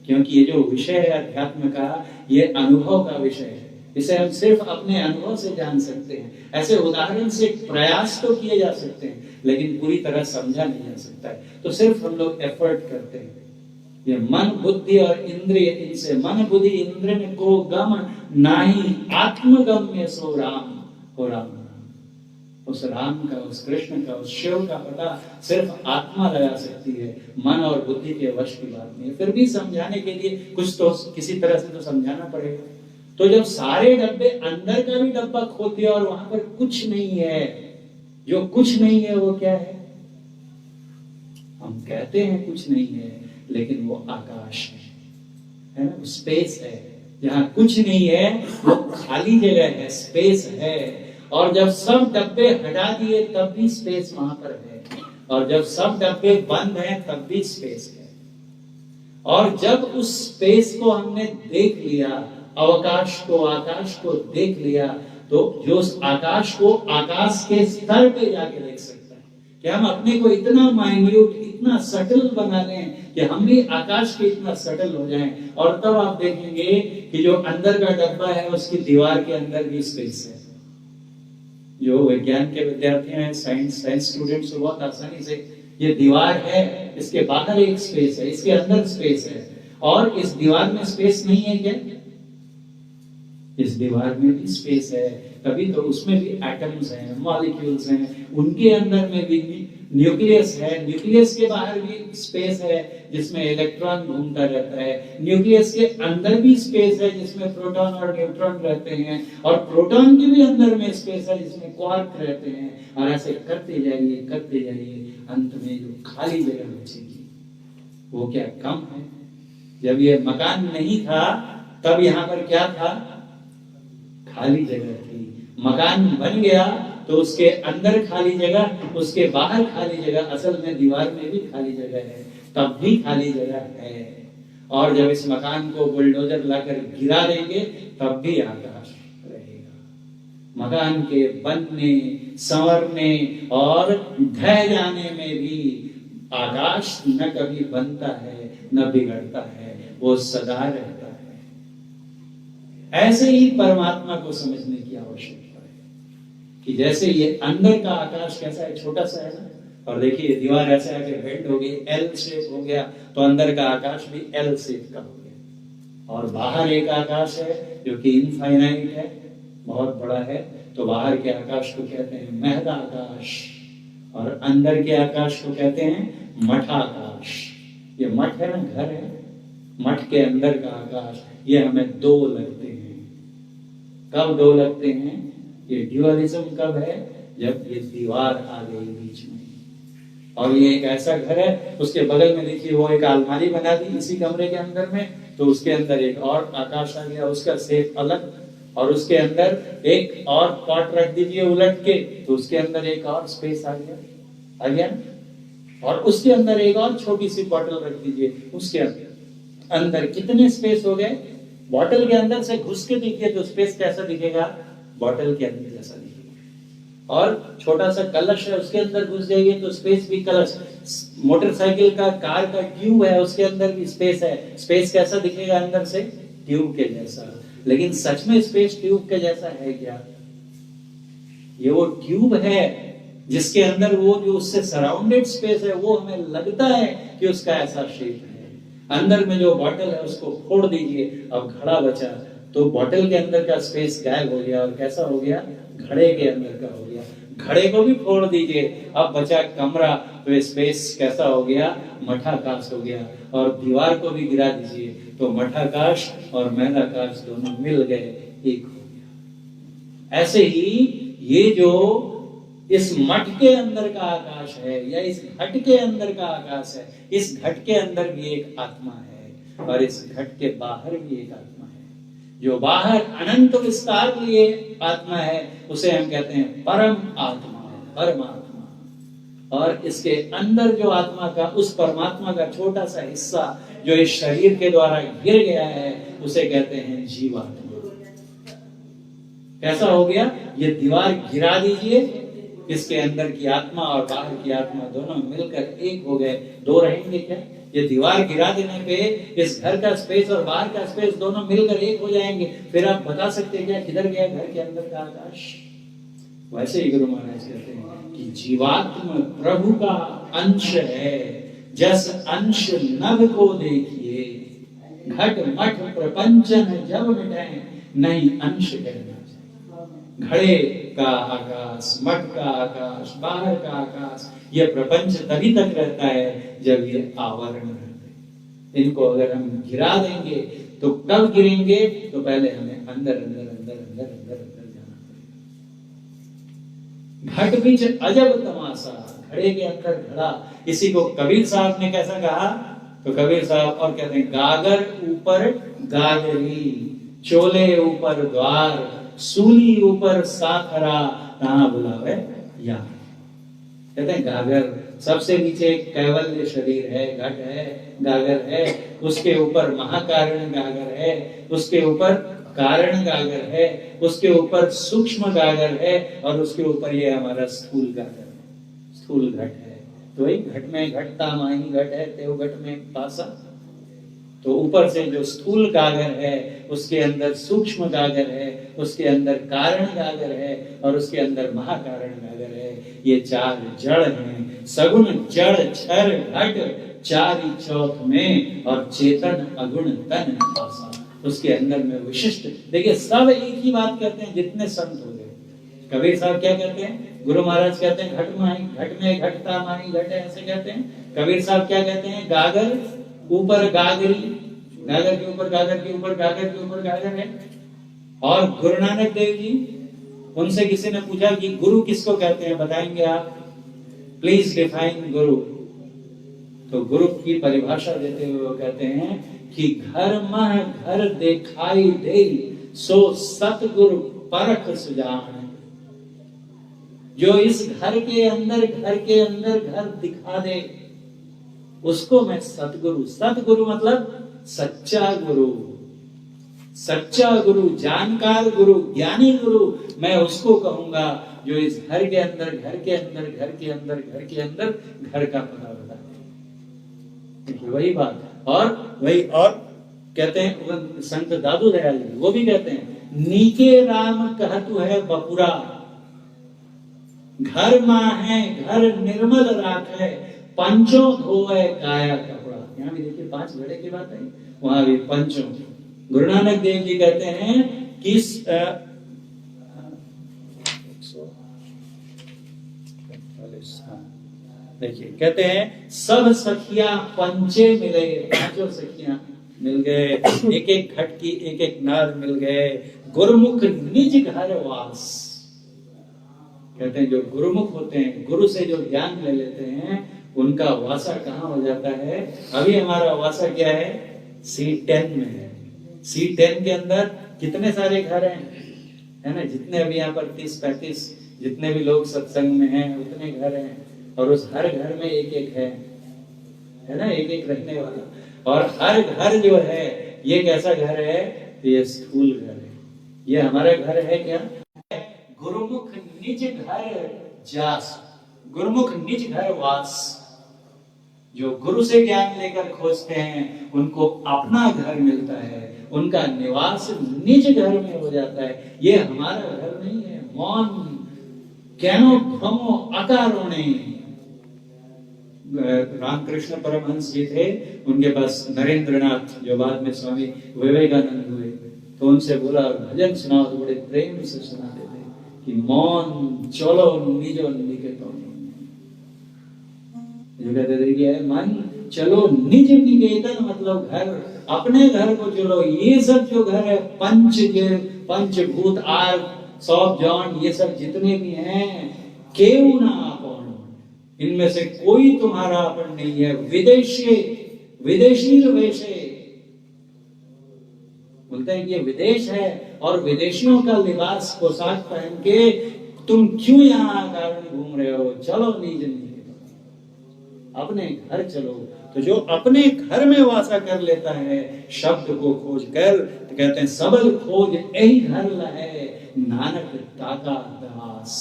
क्योंकि ये जो विषय है अध्यात्म का, ये अनुभव का विषय है। इसे हम सिर्फ अपने अनुभव से जान सकते हैं। ऐसे उदाहरण से प्रयास तो किए जा सकते हैं, लेकिन पूरी तरह समझा नहीं जा सकता है। तो सिर्फ हम लोग एफर्ट करते हैं। ये मन बुद्धि और इंद्रिय, इनसे मन बुद्धि इंद्रिय को गम नाही, आत्मगम्य सो राम हो राम। उस राम का, उस कृष्ण का, उस शिव का पता सिर्फ आत्मा लगा सकती है, मन और बुद्धि के वश की बात नहीं है। फिर भी समझाने के लिए कुछ तो किसी तरह से तो समझाना पड़ेगा। तो जब सारे डब्बे, अंदर का भी डब्बा खोल दिया और वहां पर कुछ नहीं है, जो कुछ नहीं है वो क्या है? हम कहते हैं कुछ नहीं है, लेकिन वो आकाश है ना, स्पेस है। जहां कुछ नहीं है वो खाली जगह है, स्पेस है। और जब सब डब्बे हटा दिए तब भी स्पेस वहां पर है, और जब सब डब्बे बंद हैं तब भी स्पेस है। और जब उस स्पेस को हमने देख लिया, अवकाश को, आकाश को देख लिया, तो जो उस आकाश को आकाश के स्तर पे जाके देख सकता है कि हम अपने को इतना माइन्यूट, इतना सटल बना लें कि हम भी आकाश के इतना सटल हो जाएं। और तब आप देखेंगे कि जो अंदर का डब्बा है उसकी दीवार के अंदर भी स्पेस है। जो विज्ञान के विद्यार्थी हैं, साइंस स्टूडेंट्स, बहुत आसानी से ये दीवार है, इसके बाहर एक स्पेस है, इसके अंदर स्पेस है, और इस दीवार में स्पेस नहीं है क्या? इस दीवार में भी स्पेस है। कभी तो उसमें भी एटम्स हैं, मॉलिक्यूल्स हैं, उनके अंदर में भी न्यूक्लियस है, न्यूक्लियस के बाहर भी स्पेस है जिसमें इलेक्ट्रॉन घूमता रहता है, न्यूक्लियस के अंदर भी स्पेस है जिसमें प्रोटॉन और न्यूट्रॉन रहते हैं, और प्रोटॉन के भी अंदर में स्पेस है जिसमें क्वार्क रहते हैं। और ऐसे करते जाइए, अंत में जो खाली जगह बचेगी वो क्या कम है? जब ये मकान नहीं था तब यहाँ पर क्या था? खाली जगह थी। मकान बन गया तो उसके अंदर खाली जगह, उसके बाहर खाली जगह, असल में दीवार में भी खाली जगह है, तब भी खाली जगह है। और जब इस मकान को बुलडोजर लाकर गिरा देंगे तब भी आकाश रहेगा। मकान के बनने, संवरने और ढह जाने में भी आकाश न कभी बनता है न बिगड़ता है, वो सदा रहता है। ऐसे ही परमात्मा को समझने की आवश्यकता है कि जैसे ये अंदर का आकाश कैसा है, छोटा सा है ना, और देखिए दीवार ऐसे आके बेंड हो गई, एल शेप हो गया, तो अंदर का आकाश भी एल शेप का हो गया। और बाहर एक आकाश है जो कि इनफाइनाइट है, बहुत बड़ा है, तो बाहर के आकाश को कहते हैं महदाकाश, और अंदर के आकाश को कहते हैं मठाकाश। ये मठ है ना, घर है, मठ के अंदर का आकाश, ये हमें दो लगते हैं। कब दो लगते हैं? ये ड्यूअलिज्म कब है? जब ये दीवार आ गई बीच में। और ये एक ऐसा घर है, उसके बगल में देखिए वो एक अलमारी बना दी इसी कमरे के अंदर में, तो उसके अंदर एक और आकाश आ गया, उसका शेप अलग, और उसके अंदर एक और पॉट रख दीजिए उलट के, तो उसके अंदर एक और स्पेस आ गया, और उसके अंदर एक और छोटी सी बॉटल रख दीजिए, उसके अंदर कितने स्पेस हो गए? बॉटल के अंदर से घुस के देखिए तो स्पेस कैसा दिखेगा? बॉटल के अंदर जैसा दिखेगा। और छोटा सा कलश है, उसके अंदर घुस जाइए तो स्पेस भी कलश। मोटरसाइकिल का, कार का ट्यूब है, उसके अंदर भी स्पेस है, स्पेस कैसा दिखेगा अंदर से? ट्यूब के जैसा। लेकिन सच में स्पेस ट्यूब के जैसा है क्या? ये वो ट्यूब है जिसके अंदर वो जो उससे सराउंडेड स्पेस है, वो हमें लगता है कि उसका ऐसा शेप है। अंदर में जो बॉटल है उसको फोड़ दीजिए, अब घड़ा बचा, तो बॉटल के अंदर का स्पेस गायब हो गया, और कैसा हो गया? घड़े के अंदर का हो गया। घड़े को भी फोड़ दीजिए, अब बचा कमरा, तो स्पेस कैसा हो गया? मठाकाश हो गया। और दीवार को भी गिरा दीजिए तो मठाकाश और महदाकाश दोनों मिल गए, एक हो गया। ऐसे ही ये जो इस मठ के अंदर का आकाश है, या इस घट के अंदर का आकाश है, इस घट के अंदर भी एक आत्मा है, और इस घट के बाहर भी एक आत्मा है। जो बाहर अनंत विस्तार लिए आत्मा है, उसे हम कहते हैं परम आत्मा, परमात्मा। और इसके अंदर जो आत्मा का, उस परमात्मा का छोटा सा हिस्सा जो इस शरीर के द्वारा गिर गया है, उसे कहते हैं जीवात्मा। कैसा हो गया? ये दीवार गिरा दीजिए इसके अंदर की आत्मा और बाहर की आत्मा दोनों मिलकर एक हो गए, दो रहेंगे क्या? ये दीवार गिरा देने पे इस घर का स्पेस और बाहर का स्पेस दोनों मिलकर एक हो जाएंगे। फिर आप बता सकते हैं क्या किधर गया घर के अंदर का आकाश? वैसे ही गुरु महाराज कहते हैं कि जीवात्मा प्रभु का अंश है, जस अंश नभ को देखिए, घट मठ प्रपंचन जब मिटाए, नहीं अंश कहना। घड़े का आकाश, मठ का आकाश, बाहर का आकाश, ये प्रपंच तभी तक रहता है जब ये आवरण रहते हैं। इनको अगर हम गिरा देंगे तो कब गिरेंगे? तो पहले हमें अंदर अंदर अंदर अंदर अंदर अंदर जाना पड़ेगा। घट बीच अजब तमाशा, घड़े के अंदर घड़ा। इसी को कबीर साहब ने कैसा कहा? तो कबीर साहब और कहते हैं, गागर ऊपर गागरी, चोले ऊपर द्वार, सूली ऊपर साखरा, कहां बुलावे या। कहते हैं गागर सबसे नीचे कैवल्य शरीर है, घट है, गागर है, उसके ऊपर महाकारण गागर है, उसके ऊपर कारण गागर है, उसके ऊपर सूक्ष्म गागर है, और उसके ऊपर ये हमारा स्थूल गागर है, स्थूल घट है। तो वही घट में घटता माही घट है, तेव घट में पासा। तो ऊपर से जो स्थूल गागर है, उसके अंदर सूक्ष्म गागर है, उसके अंदर कारण गागर है, और उसके अंदर महाकारण गागर है। ये चार जड़ हैं, सगुण जड़ क्षर घट, चारि चौथ में, और चेतन अगुण तन आसा। उसके अंदर में विशिष्ट, देखिए सब एक ही बात कहते हैं जितने संत हो गए। कबीर साहब क्या कहते हैं? गुरु महाराज कहते हैं घट माही, घट में घटता माही घट है, ऐसे कहते हैं। कबीर साहब क्या कहते हैं? गागर ऊपर गागरी, गागर के ऊपर गागर के ऊपर गागर के ऊपर गागर है। और गुरु नानक देव जी, उनसे किसी ने पूछा कि गुरु किसको कहते हैं, बताएंगे आप? प्लीज डिफाइन गुरु। तो गुरु की परिभाषा देते हुए वो कहते हैं कि घर मह घर दिखाई दे, सो सतगुरु परख सुजान। जो इस घर के अंदर घर दिखा दे, उसको मैं सतगुरु, सतगुरु मतलब सच्चा गुरु, सच्चा गुरु, जानकार गुरु, ज्ञानी गुरु, मैं उसको कहूंगा जो इस घर के अंदर घर के अंदर घर के अंदर घर के अंदर घर का पता बताए। वही बात। और वही और कहते हैं संत दादू दयाल जी, वो भी कहते हैं, नीके राम कहतु है बपुरा, घर मां है घर निर्मल राखे, पंचों धोए काया कपड़ा। यहाँ भी देखिए 5 घड़े की बात है, वहां भी पंचों। गुरु नानक देव जी कहते हैं कि देखिए कहते हैं, सब सखियां पंचे मिले, 5 सखियां मिल गए, एक एक घट की एक एक नार मिल गए, गुरुमुख निज घर वास। कहते हैं जो गुरुमुख होते हैं, गुरु से जो ज्ञान ले लेते हैं, उनका वासा कहाँ हो जाता है? अभी हमारा वासा क्या है? C10 में है। C10 के अंदर कितने सारे घर हैं, है ना? जितने अभी यहाँ पर 30-35 जितने भी लोग सत्संग में हैं, उतने घर हैं, और उस हर घर में एक एक है ना, एक एक रहने वाला। और हर घर जो है ये कैसा घर है? तो ये स्थूल घर है। ये हमारा घर है क्या? गुरुमुख निज घर जास, गुरुमुख निज घर वास। जो गुरु से ज्ञान लेकर खोजते हैं, उनको अपना घर मिलता है, उनका निवास निज घर में हो जाता है। ये हमारा घर नहीं है। मौन कैनो भ्रमो अकारोणे। रामकृष्ण परमहंस जी थे, उनके पास नरेंद्रनाथ, जो बाद में स्वामी विवेकानंद हुए, तो उनसे बोला भजन सुनाओ, तो बड़े प्रेम से सुनाते थे कि मौन चलो निजो निकेतन। जो कहते थे कि मन चलो निज निकेतन, मतलब घर, अपने घर को चलो। ये सब जो घर है, पंचभूत आर सौप जॉन, ये सब जितने भी हैं, केऊ ना अपन, इनमें से कोई तुम्हारा अपन नहीं है। विदेशी वेशे, बोलते हैं कि ये विदेश है, और विदेशियों का लिबास पोशाक पहन के तुम क्यों यहाँ कारण घूम रहे हो? चलो निज अपने घर चलो। तो जो अपने घर में वासा कर लेता है शब्द को खोज कर, तो कहते हैं सबल खोज यही घर लहे, नानक ताका दास।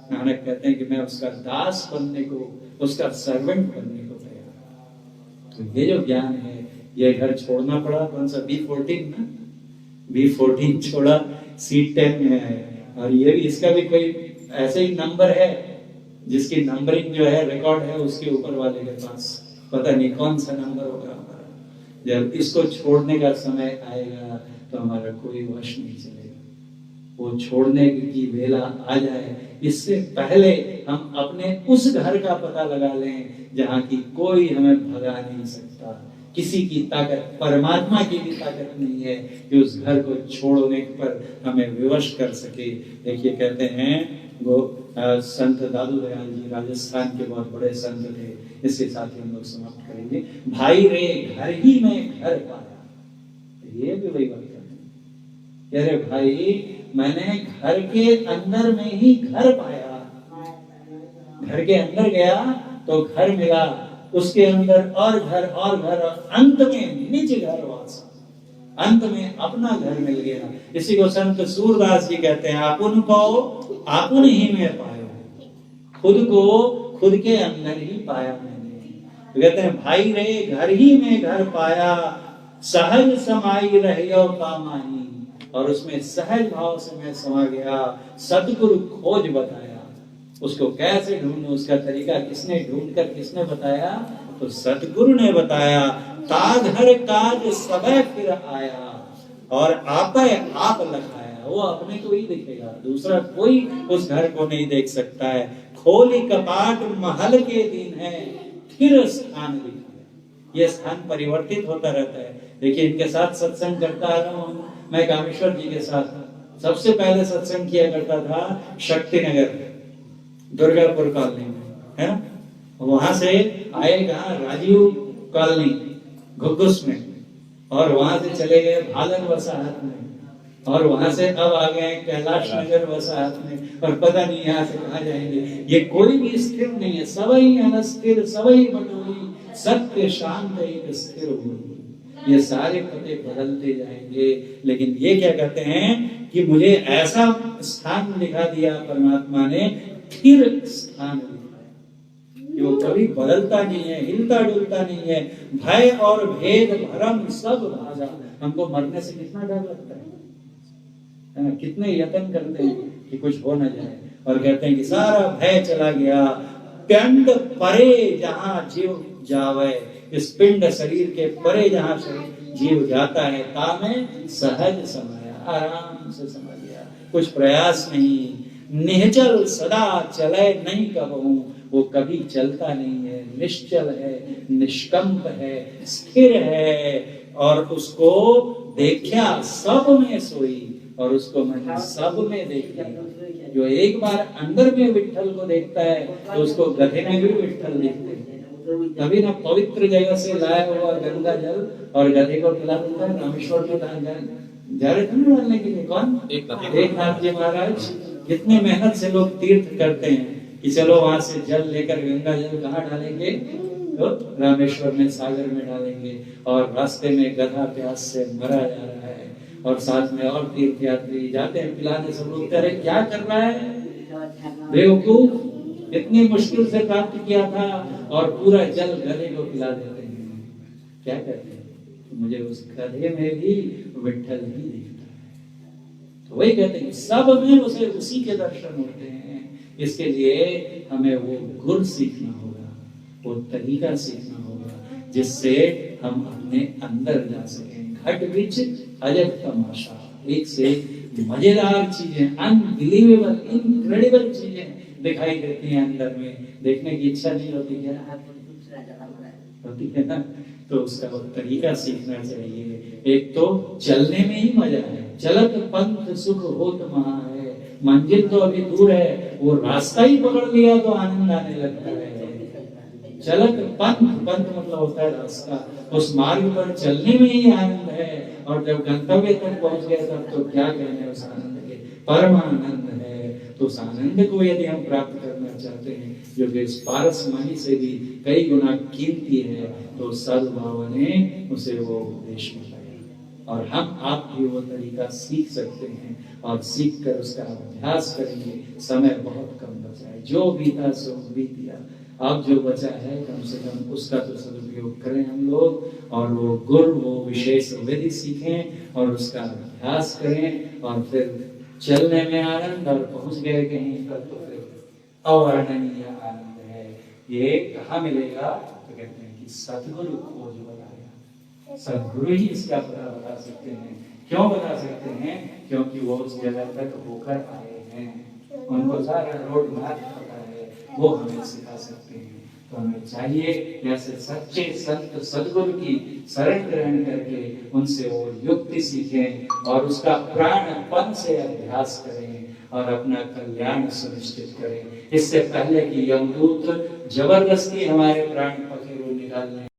नानक कहते हैं कि मैं उसका दास बनने को, उसका सर्वेंट बनने को तैयार। तो ये जो ज्ञान है, ये घर छोड़ना पड़ा, कौन सा B14 ना, B14 छोड़ा, C10 में है। और ये भी, इसका भी कोई ऐसे ही नंबर है जिसकी नंबरिंग जो है रिकॉर्ड है उसके ऊपर वाले के पास, पता नहीं कौन सा नंबर होगा हमारा। जब इसको छोड़ने का समय आएगा तो हमारा कोई वश नहीं चलेगा। वो छोड़ने की वेला आ जाए, इससे पहले हम अपने उस घर का पता लगा लें जहां की कोई हमें भगा नहीं सकता। किसी की ताकत, परमात्मा की भी ताकत नहीं है कि उस घर को छोड़ने पर हमें विवश कर सके। देखिए कहते हैं वो संत दादू दयाल जी राजस्थान के बहुत बड़े संत थे। इसके साथ ही हम लोग समाप्त करेंगे। भाई रे घर ही में घर पाया, ये भी वही बात है। अरे भाई, मैंने घर के अंदर में ही घर पाया। घर के अंदर गया तो घर मिला, उसके अंदर और घर और घर, और अंत में निज घर वासा, अंत में अपना घर मिल गया। इसी को संत सूरदास जी कहते हैं, आपुन को आपुन ही में पायो, खुद को खुद के अंदर ही पाया मैंने। तो कहते हैं भाई रे घर ही में घर पाया, सहज समाई रहियो पामाही, और उसमें सहज भाव से मैं समा गया। सतगुरु खोज बताया, उसको कैसे ढूंढूं, उसका तरीका किसने ढूंढ कर किसने बताया, तो सतगुरु ने बताया। ताघर काज सबे फिर आया, और आपे आप लखाया। वो अपने को ही दिखेगा, दूसरा कोई उस घर को नहीं देख सकता है। खोली कपाट महल के दिन है, फिर स्थान दिखाया। ये स्थान परिवर्तित होता रहता है। देखिए इनके साथ सत्संग करता आ रहा हूं मैं, कामेश्वर जी के साथ सबसे पहले सत्संग किया करता था शक्ति नगर दुर्गापुर कॉलोनी में, है ना। वहां से आए कहाँ, राजीव कॉलोनी घुग्गुस में, और वहां से चले गए भालन वसाहत में, और वहां से अब आ गए कैलाश नगर वसाहत में, और पता नहीं यहाँ से कहाँ जाएंगे। ये कोई भी स्थिर नहीं है, सबई अनस्थिर सबई बटोई, सत्य शांत एक स्थिर हुई। ये सारे पते बदलते जाएंगे, लेकिन ये क्या कहते हैं कि मुझे ऐसा स्थान दिखा दिया परमात्मा ने, फिर स्थान दिखाया कि वो कभी बदलता नहीं है, हिलता डुलता नहीं है। भय और भेद भरम सब भागा। हमको मरने से कितना डर लगता है ना, कितने यत्न करते हैं कि कुछ हो ना जाए, और कहते हैं कि सारा भय चला गया। पिंड परे जहां जीव जावे, इस पिंड शरीर के परे जहां जीव जाता है, तामें सहज समाया, आराम से समा गया, कुछ प्रयास नहीं। निश्चल सदा चले नहीं कबहू, वो कभी चलता नहीं है, निश्चल है, निष्कंप है, स्थिर है। और उसको देखा सब में सोई, और उसको मैंने सब में देखा। जो एक बार अंदर में विठल को देखता है तो उसको गधे में भी विठल देखते हैं। कभी ना पवित्र जगह से लाया हुआ गंगा जल और गधे को पिला देता है। रामेश्वर में जा रहे थे ना डालने के लिए, कौन, एक नाथ जी महाराज। कितने मेहनत से लोग तीर्थ करते हैं कि चलो वहां से जल लेकर गंगा जल कहाँ डालेंगे, तो रामेश्वर में सागर में डालेंगे, और रास्ते में गधा प्यास से मरा जा रहा है, और साथ में और तीर्थ यात्री जाते हैं पिलाने। सब लोग कह रहे क्या कर रहा है बेवकूफ, इतनी मुश्किल से प्राप्त किया था, और पूरा जल गधे को पिला देते हैं। क्या कहते हैं, तो मुझे उस गधे में भी विठल ही दिखता है। तो वही कहते हैं सब में उसे उसी के दर्शन होते हैं। इसके लिए हमें वो गुर सीखना होगा, वो तरीका सीखना होगा, जिससे हम अपने अंदर जा सकें। घट बीच अजब तमाशा, एक से मजेदार चीजें, अनबिलीवेबल इनक्रेडिबल चीजें दिखाई देती हैं अंदर में। देखने की इच्छा नहीं होती है ना। तो उसका वो तरीका सीखना चाहिए। एक तो चलने में ही मजा है, चलत पंथ सुख होत महा है। मंजिल तो अभी दूर है, वो रास्ता ही पकड़ लिया तो आनंद आने लगता है। चलत पंथ, पंथ मतलब होता है रास्ता, उस मार्ग पर चलने में ही आनंद है। और जब गंतव्य तक पहुंच गए तब तो क्या कहने उस आनंद के, परम आनंद है। तो उस आनंद को यदि हम प्राप्त करना चाहते हैं, जो कि इस पारसमणि से भी कई गुना कीमती है, तो सद्भाव ने उसे वो उपदेश में और हम आप भी वो तरीका सीख सकते हैं और सीख कर उसका अभ्यास करेंगे। समय बहुत कम बचा है, जो बीता सो बीत गया, अब जो बचा है कम से कम उसका तो सदुपयोग करें हम लोग, और वो गुर वो विशेष विधि सीखें और उसका अभ्यास करें, और फिर चलने में आनंद, और पहुंच गए कहीं पर तो फिर अवर्णनीय आनंद है। ये कहाँ मिलेगा? तो कहते हैं कि सतगुरु खोज बताया, सदगुरु ही इसका पता बता सकते हैं। क्यों बता सकते हैं? क्योंकि वो उस जगह तक होकर आए हैं, उनको सारा रोड मैप पता है, वो हमें सिखा सकते हैं। तो हमें चाहिए जैसे सच्चे संत सदगुरु की शरण ग्रहण करके उनसे वो युक्ति सीखें और उसका प्राणपन से अभ्यास करें और अपना कल्याण सुनिश्चित करें। इससे पहले कि यमदूत जबरदस्ती हमारे प्राण पखेरु निकालने